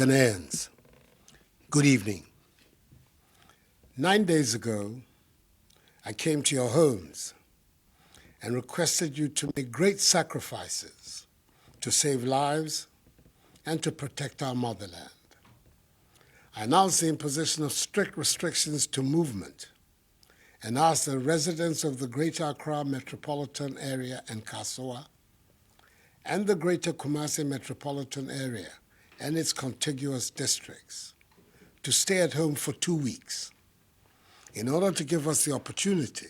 Ghanaians, good evening. 9 days ago, I came to your homes and requested you to make great sacrifices to save lives and to protect our motherland. I announced the imposition of strict restrictions to movement and asked the residents of the Greater Accra metropolitan area and Kasoa and the Greater Kumasi metropolitan area and its contiguous districts to stay at home for 2 weeks in order to give us the opportunity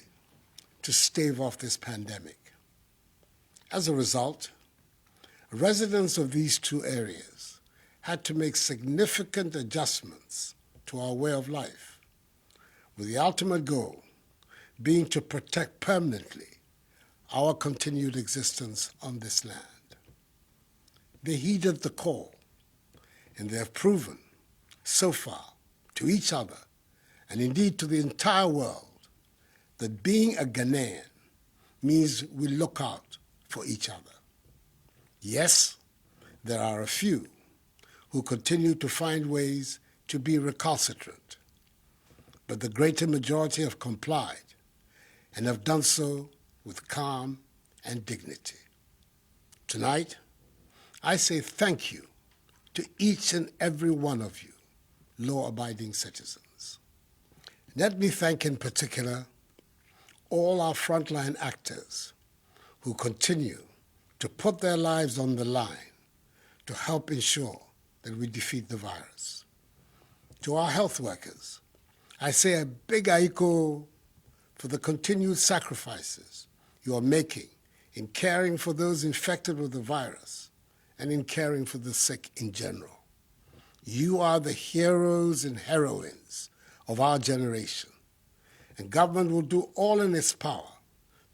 to stave off this pandemic. As a result, residents of these two areas had to make significant adjustments to our way of life, with the ultimate goal being to protect permanently our continued existence on this land. They heeded the call, and they have proven so far to each other, and indeed to the entire world, that being a Ghanaian means we look out for each other. Yes, there are a few who continue to find ways to be recalcitrant, but the greater majority have complied and have done so with calm and dignity. Tonight, I say thank you to each and every one of you, law-abiding citizens. Let me thank in particular all our frontline actors who continue to put their lives on the line to help ensure that we defeat the virus. To our health workers, I say a big aiko for the continued sacrifices you are making in caring for those infected with the virus and in caring for the sick in general. You are the heroes and heroines of our generation, and government will do all in its power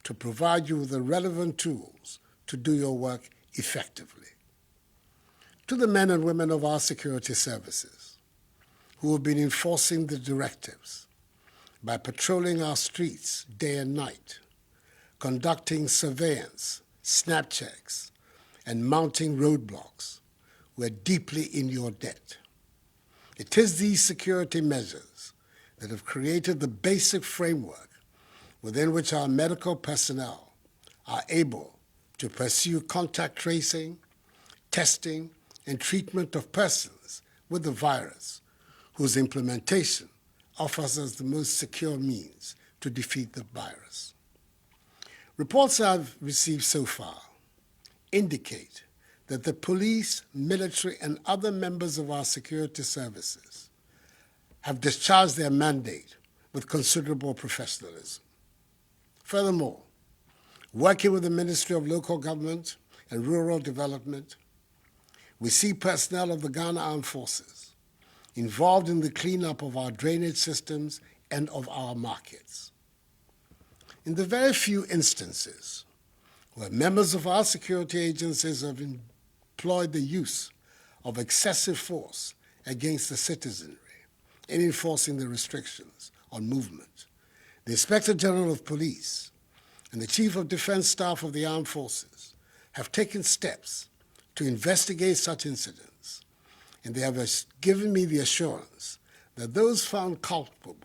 to provide you with the relevant tools to do your work effectively. To the men and women of our security services who have been enforcing the directives by patrolling our streets day and night, conducting surveillance, snap checks, and mounting roadblocks, we're deeply in your debt. It is these security measures that have created the basic framework within which our medical personnel are able to pursue contact tracing, testing, and treatment of persons with the virus, whose implementation offers us the most secure means to defeat the virus. Reports I've received so far indicate that the police, military, and other members of our security services have discharged their mandate with considerable professionalism. Furthermore, working with the Ministry of Local Government and Rural Development, we see personnel of the Ghana Armed Forces involved in the cleanup of our drainage systems and of our markets. In the very few instances where members of our security agencies have employed the use of excessive force against the citizenry in enforcing the restrictions on movement, the Inspector General of Police and the Chief of Defense Staff of the Armed Forces have taken steps to investigate such incidents, and they have given me the assurance that those found culpable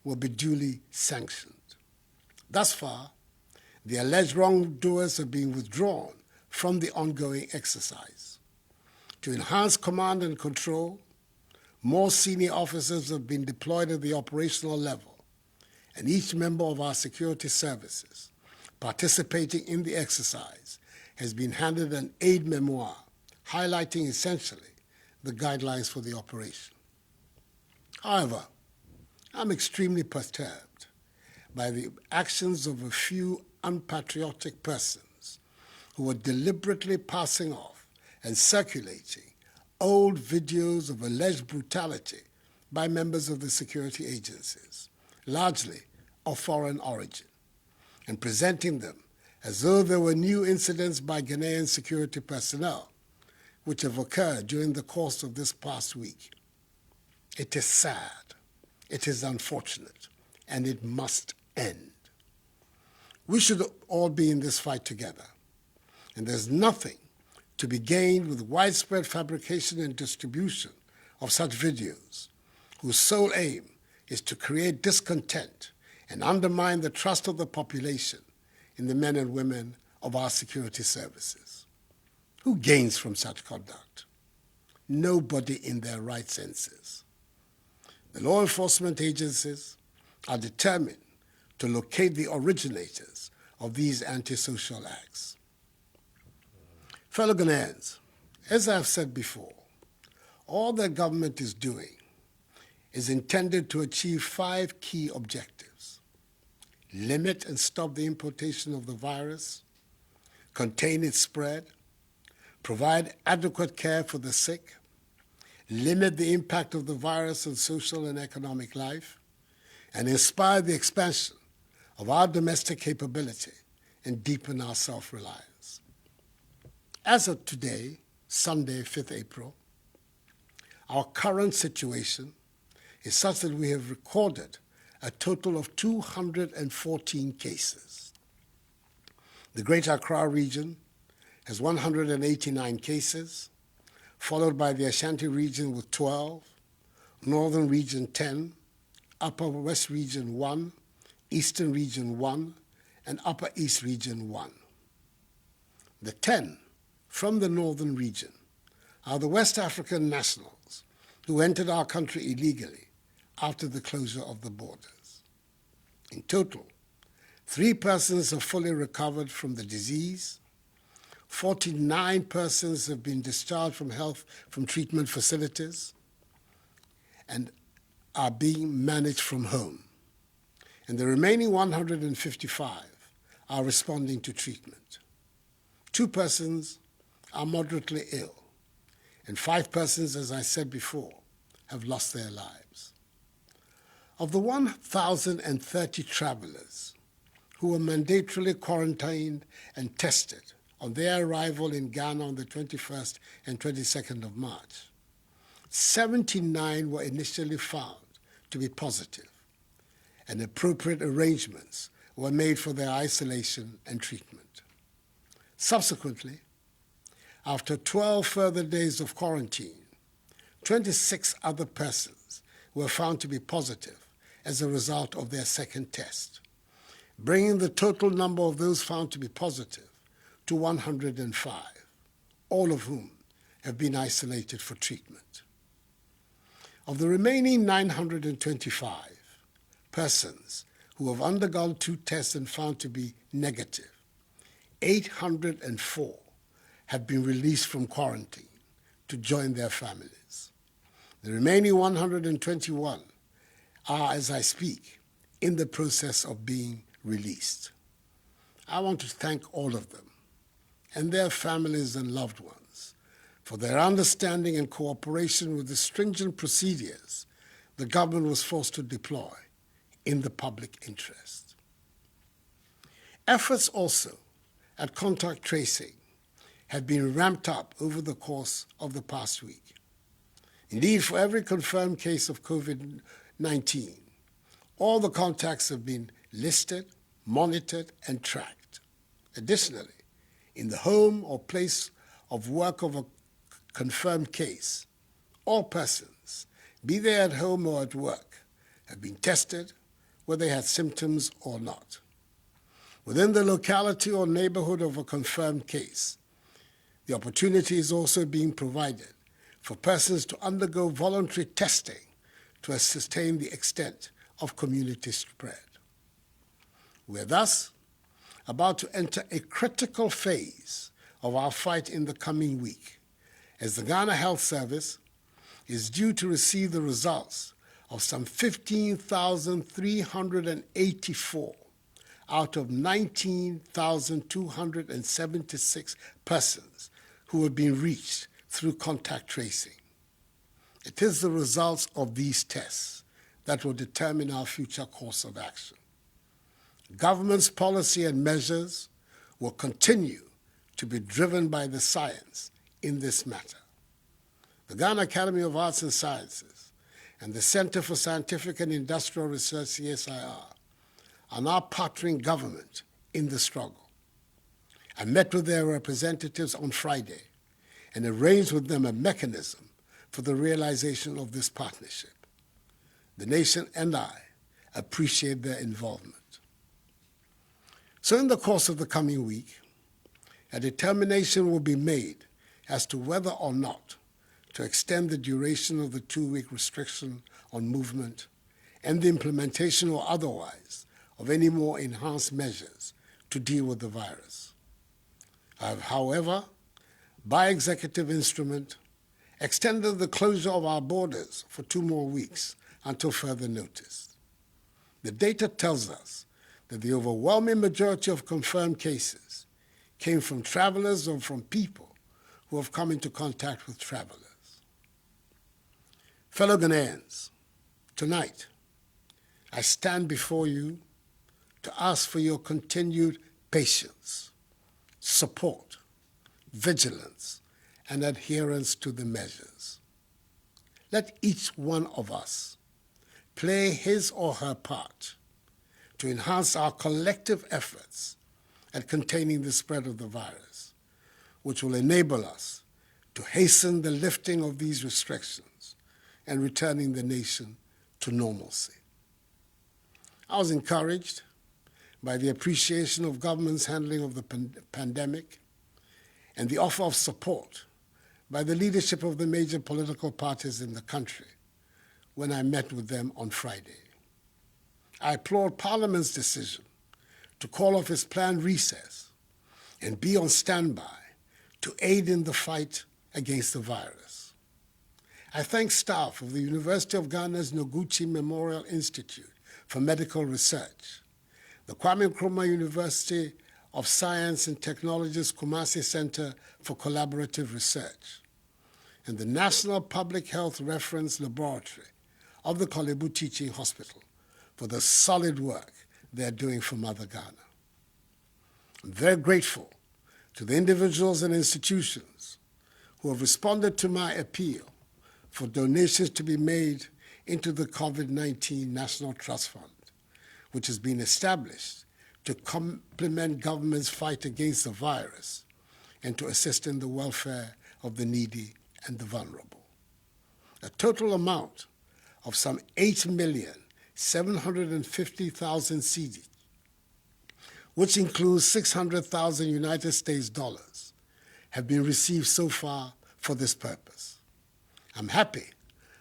will be duly sanctioned. Thus far, the alleged wrongdoers have been withdrawn from the ongoing exercise. To enhance command and control, more senior officers have been deployed at the operational level, and each member of our security services participating in the exercise has been handed an aid memoir highlighting essentially the guidelines for the operation. However, I'm extremely perturbed by the actions of a few unpatriotic persons who are deliberately passing off and circulating old videos of alleged brutality by members of the security agencies, largely of foreign origin, and presenting them as though there were new incidents by Ghanaian security personnel which have occurred during the course of this past week. It is sad, it is unfortunate, and it must end. We should all be in this fight together, and there's nothing to be gained with widespread fabrication and distribution of such videos whose sole aim is to create discontent and undermine the trust of the population in the men and women of our security services. Who gains from such conduct? Nobody in their right senses. The law enforcement agencies are determined to locate the originators of these antisocial acts. Fellow Ghanaians, as I've said before, all the government is doing is intended to achieve 5 key objectives: limit and stop the importation of the virus, contain its spread, provide adequate care for the sick, limit the impact of the virus on social and economic life, and inspire the expansion of our domestic capability and deepen our self-reliance. As of today, Sunday, 5th April, our current situation is such that we have recorded a total of 214 cases. The Greater Accra region has 189 cases, followed by the Ashanti region with 12, Northern region 10, Upper West region 1, Eastern region 1, and Upper East region 1. The 10 from the Northern region are the West African nationals who entered our country illegally after the closure of the borders. In total, 3 persons have fully recovered from the disease, 49 persons have been discharged from treatment facilities and are being managed from home, and the remaining 155 are responding to treatment. 2 persons are moderately ill, and 5 persons, as I said before, have lost their lives. Of the 1,030 travelers who were mandatorily quarantined and tested on their arrival in Ghana on the 21st and 22nd of March, 79 were initially found to be positive, and appropriate arrangements were made for their isolation and treatment. Subsequently, after 12 further days of quarantine, 26 other persons were found to be positive as a result of their second test, bringing the total number of those found to be positive to 105, all of whom have been isolated for treatment. Of the remaining 925 persons who have undergone 2 tests and found to be negative, 804 have been released from quarantine to join their families. The remaining 121 are, as I speak, in the process of being released. I want to thank all of them and their families and loved ones for their understanding and cooperation with the stringent procedures the government was forced to deploy in the public interest. Efforts also at contact tracing have been ramped up over the course of the past week. Indeed, for every confirmed case of COVID-19, all the contacts have been listed, monitored, and tracked. Additionally, in the home or place of work of a confirmed case, all persons, be they at home or at work, have been tested, whether they had symptoms or not. Within the locality or neighborhood of a confirmed case, the opportunity is also being provided for persons to undergo voluntary testing to ascertain the extent of community spread. We are thus about to enter a critical phase of our fight in the coming week, as the Ghana Health Service is due to receive the results of some 15,384 out of 19,276 persons who have been reached through contact tracing. It is the results of these tests that will determine our future course of action. Government's policy and measures will continue to be driven by the science in this matter. The Ghana Academy of Arts and Sciences and the Center for Scientific and Industrial Research, CSIR, are now partnering government in the struggle. I met with their representatives on Friday and arranged with them a mechanism for the realization of this partnership. The nation and I appreciate their involvement. So in the course of the coming week, a determination will be made as to whether or not to extend the duration of the 2-week restriction on movement and the implementation or otherwise of any more enhanced measures to deal with the virus. I have, however, by executive instrument, extended the closure of our borders for 2 more weeks until further notice. The data tells us that the overwhelming majority of confirmed cases came from travelers or from people who have come into contact with travelers. Fellow Ghanaians, tonight, I stand before you to ask for your continued patience, support, vigilance, and adherence to the measures. Let each one of us play his or her part to enhance our collective efforts at containing the spread of the virus, which will enable us to hasten the lifting of these restrictions and returning the nation to normalcy. I was encouraged by the appreciation of government's handling of the pandemic and the offer of support by the leadership of the major political parties in the country when I met with them on Friday. I applaud Parliament's decision to call off its planned recess and be on standby to aid in the fight against the virus. I thank staff of the University of Ghana's Noguchi Memorial Institute for Medical Research, the Kwame Nkrumah University of Science and Technology's Kumasi Center for Collaborative Research, and the National Public Health Reference Laboratory of the Korle Bu Teaching Hospital for the solid work they're doing for Mother Ghana. I'm very grateful to the individuals and institutions who have responded to my appeal for donations to be made into the COVID-19 National Trust Fund, which has been established to complement government's fight against the virus and to assist in the welfare of the needy and the vulnerable. A total amount of some 8,750,000 cedi, which includes 600,000 United States dollars, have been received so far for this purpose. I'm happy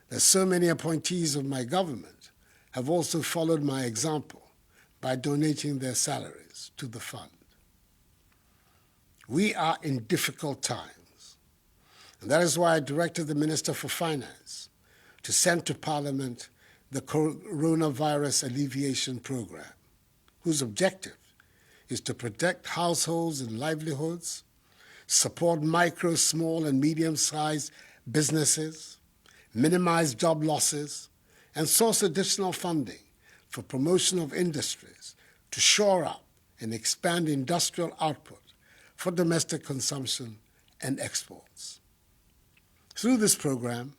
that so many appointees of my government have also followed my example by donating their salaries to the fund. We are in difficult times, and that is why I directed the Minister for Finance to send to Parliament the Coronavirus Alleviation Program, whose objective is to protect households and livelihoods, support micro, small, and medium-sized businesses, minimize job losses, and source additional funding for promotion of industries to shore up and expand industrial output for domestic consumption and exports. Through this program,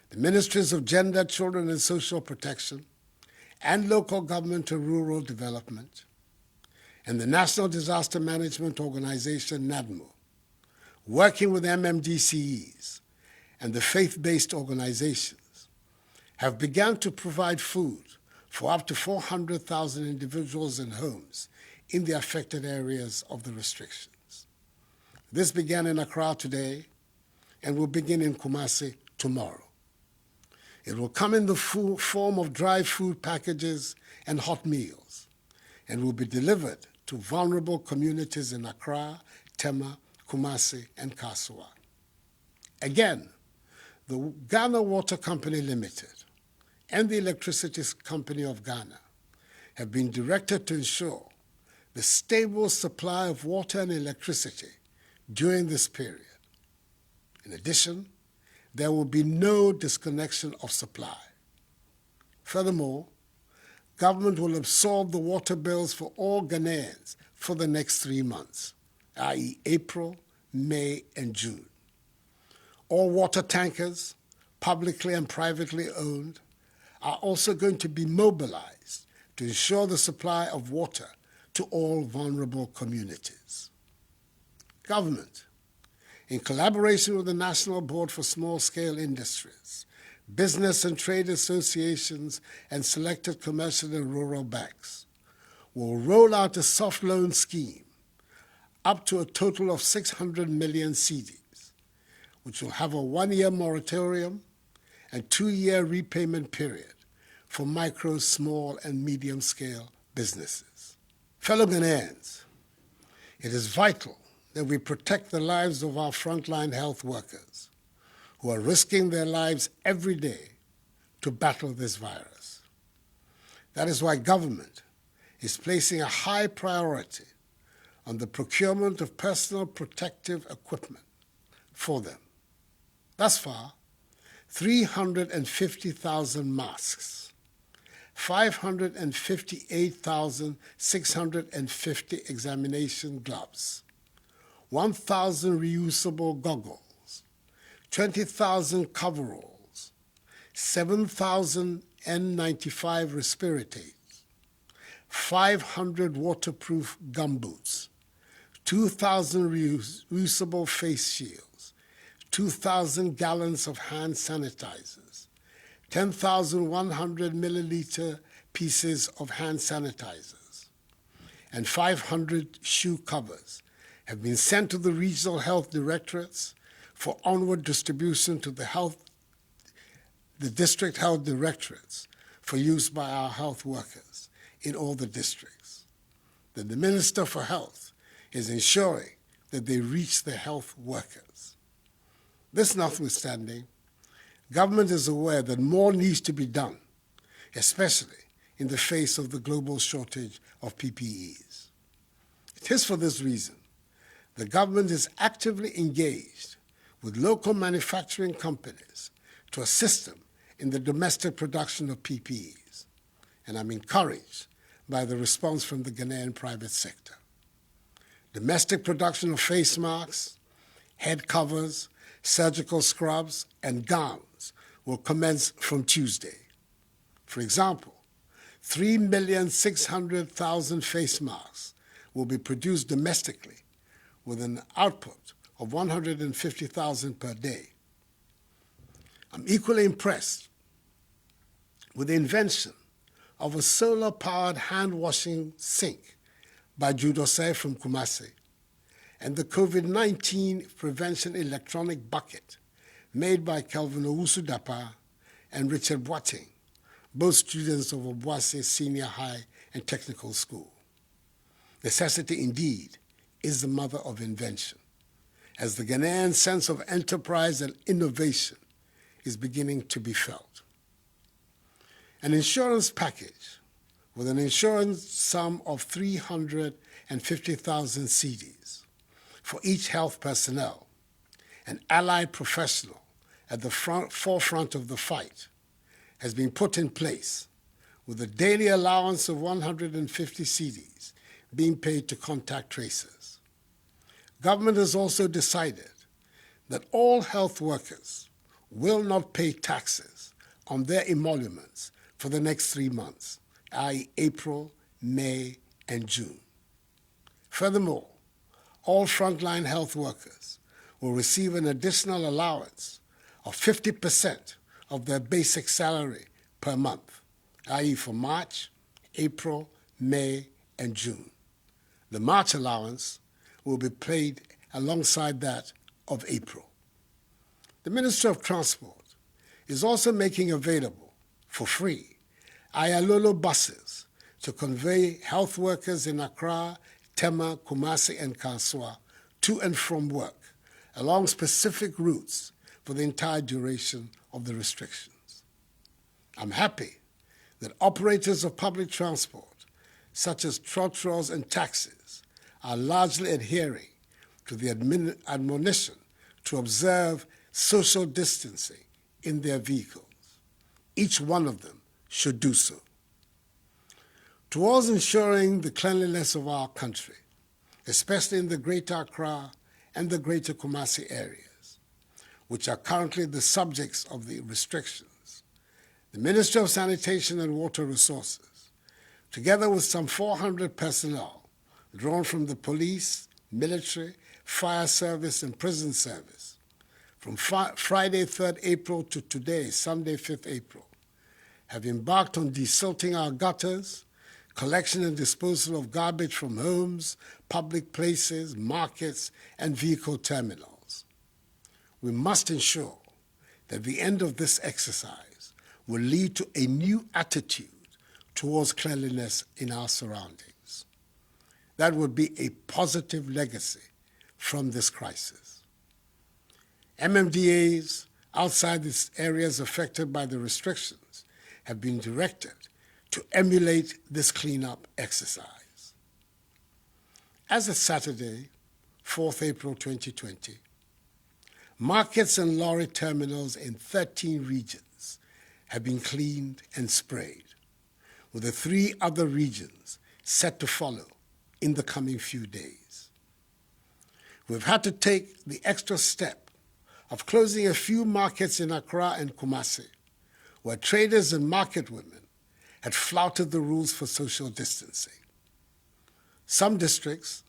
the Ministries of Gender, Children and Social Protection, and Local Government and Rural Development, and the National Disaster Management Organization, NADMO, working with MMDCEs and the faith-based organizations, have begun to provide food for up to 400,000 individuals and homes in the affected areas of the restrictions. This began in Accra today and will begin in Kumasi tomorrow. It will come in the form of dry food packages and hot meals, and will be delivered to vulnerable communities in Accra, Tema, Kumasi, and Kasua. Again, the Ghana Water Company Limited and the Electricity Company of Ghana have been directed to ensure the stable supply of water and electricity during this period. In addition, there will be no disconnection of supply. Furthermore, government will absorb the water bills for all Ghanaians for the next 3 months, i.e. April, May, and June. All water tankers, publicly and privately owned, are also going to be mobilized to ensure the supply of water to all vulnerable communities. Government, in collaboration with the National Board for Small-Scale Industries, business and trade associations, and selected commercial and rural banks, will roll out a soft loan scheme up to a total of 600 million cedis, which will have a 1-year moratorium and 2-year repayment period for micro, small, and medium-scale businesses. Fellow Ghanaians, it is vital that we protect the lives of our frontline health workers who are risking their lives every day to battle this virus. That is why government is placing a high priority on the procurement of personal protective equipment for them. Thus far, 350,000 masks, 558,650 examination gloves, 1,000 reusable goggles, 20,000 coveralls, 7,000 N95 respirators, 500 waterproof gumboots, 2,000 reusable face shields, 2,000 gallons of hand sanitizers, 10,100 milliliter pieces of hand sanitizers, and 500 shoe covers have been sent to the regional health directorates for onward distribution to the district health directorates for use by our health workers in all the districts. That the Minister for Health is ensuring that they reach the health workers. This notwithstanding, government is aware that more needs to be done, especially in the face of the global shortage of PPEs. It is for this reason the government is actively engaged with local manufacturing companies to assist them in the domestic production of PPEs, and I'm encouraged by the response from the Ghanaian private sector. Domestic production of face masks, head covers, surgical scrubs, and gowns will commence from Tuesday. For example, 3,600,000 face masks will be produced domestically with an output of 150,000 per day. I'm equally impressed with the invention of a solar-powered hand-washing sink by Judose from Kumasi, and the COVID-19 prevention electronic bucket made by Kelvin Owusu Dapa and Richard Boateng, both students of Obuasi Senior High and Technical School. Necessity, indeed, is the mother of invention, as the Ghanaian sense of enterprise and innovation is beginning to be felt. An insurance package with an insurance sum of 350,000 cedis for each health personnel and allied professional at the forefront of the fight has been put in place, with a daily allowance of 150 cedis being paid to contact tracers. Government has also decided that all health workers will not pay taxes on their emoluments for the next 3 months, i.e. April, May, and June. Furthermore, all frontline health workers will receive an additional allowance of 50% of their basic salary per month, i.e. for March, April, May, and June. The March allowance will be paid alongside that of April. The Ministry of Transport is also making available, for free, Ayalolo buses to convey health workers in Accra, Tema, Kumasi, and Kasoa to and from work along specific routes for the entire duration of the restrictions. I'm happy that operators of public transport, such as trotros and taxis, are largely adhering to the admonition to observe social distancing in their vehicles. Each one of them should do so. Towards ensuring the cleanliness of our country, especially in the Greater Accra and the Greater Kumasi areas, which are currently the subjects of the restrictions, the Ministry of Sanitation and Water Resources, together with some 400 personnel drawn from the police, military, fire service, and prison service, from Friday, 3rd April to today, Sunday, 5th April, have embarked on desilting our gutters, collection and disposal of garbage from homes, public places, markets, and vehicle terminals. We must ensure that the end of this exercise will lead to a new attitude towards cleanliness in our surroundings. That would be a positive legacy from this crisis. MMDAs outside the areas affected by the restrictions have been directed to emulate this cleanup exercise. As of Saturday, 4th April 2020, markets and lorry terminals in 13 regions have been cleaned and sprayed, with the 3 other regions set to follow in the coming few days. We've had to take the extra step of closing a few markets in Accra and Kumasi, where traders and market women had flouted the rules for social distancing. Some districts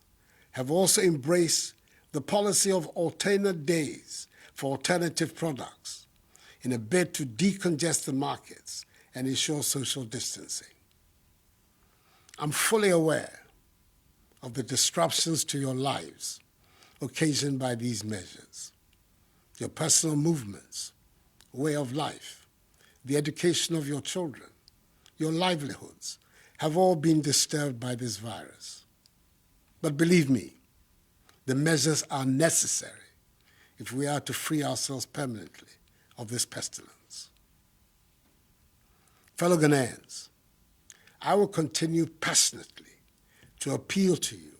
have also embraced the policy of alternate days for alternative products in a bid to decongest the markets and ensure social distancing. I'm fully aware of the disruptions to your lives occasioned by these measures. Your personal movements, way of life, the education of your children, your livelihoods have all been disturbed by this virus. But believe me, the measures are necessary if we are to free ourselves permanently of this pestilence. Fellow Ghanaians, I will continue passionately to appeal to you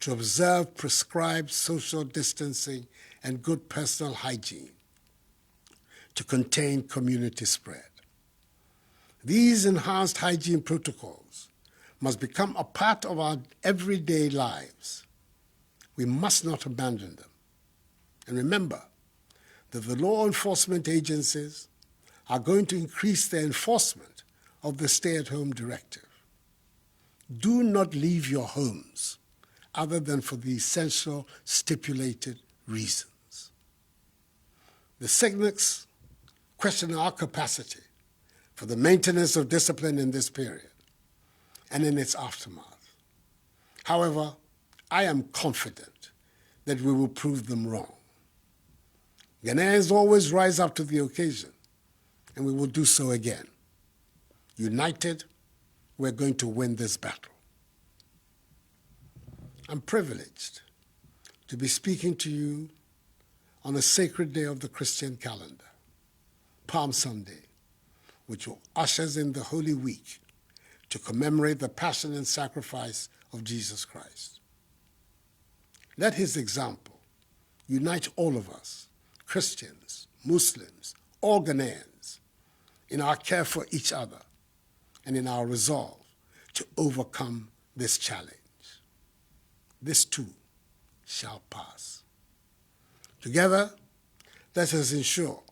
to observe prescribed social distancing and good personal hygiene to contain community spread. These enhanced hygiene protocols must become a part of our everyday lives. We must not abandon them. And remember that the law enforcement agencies are going to increase their enforcement of the stay-at-home directive. Do not leave your homes other than for the essential stipulated reasons. The cynics question our capacity for the maintenance of discipline in this period and in its aftermath. However, I am confident that we will prove them wrong. Ghanaians always rise up to the occasion, and we will do so again. United, we're going to win this battle. I'm privileged to be speaking to you on a sacred day of the Christian calendar, Palm Sunday, which ushers in the Holy Week to commemorate the passion and sacrifice of Jesus Christ. Let his example unite all of us, Christians, Muslims, all Ghanaians, in our care for each other and in our resolve to overcome this challenge. This too shall pass. Together, let us ensure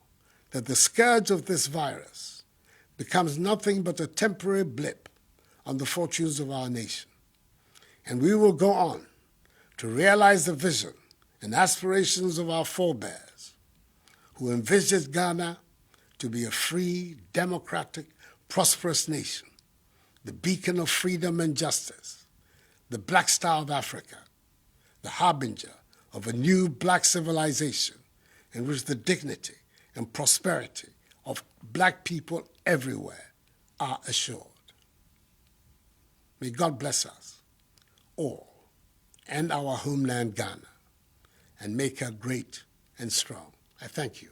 that the scourge of this virus becomes nothing but a temporary blip on the fortunes of our nation. And we will go on to realize the vision and aspirations of our forebears, who envisaged Ghana to be a free, democratic, prosperous nation, the beacon of freedom and justice, the Black Star of Africa, the harbinger of a new black civilization in which the dignity and prosperity of black people everywhere are assured. May God bless us all and our homeland Ghana and make her great and strong. I thank you.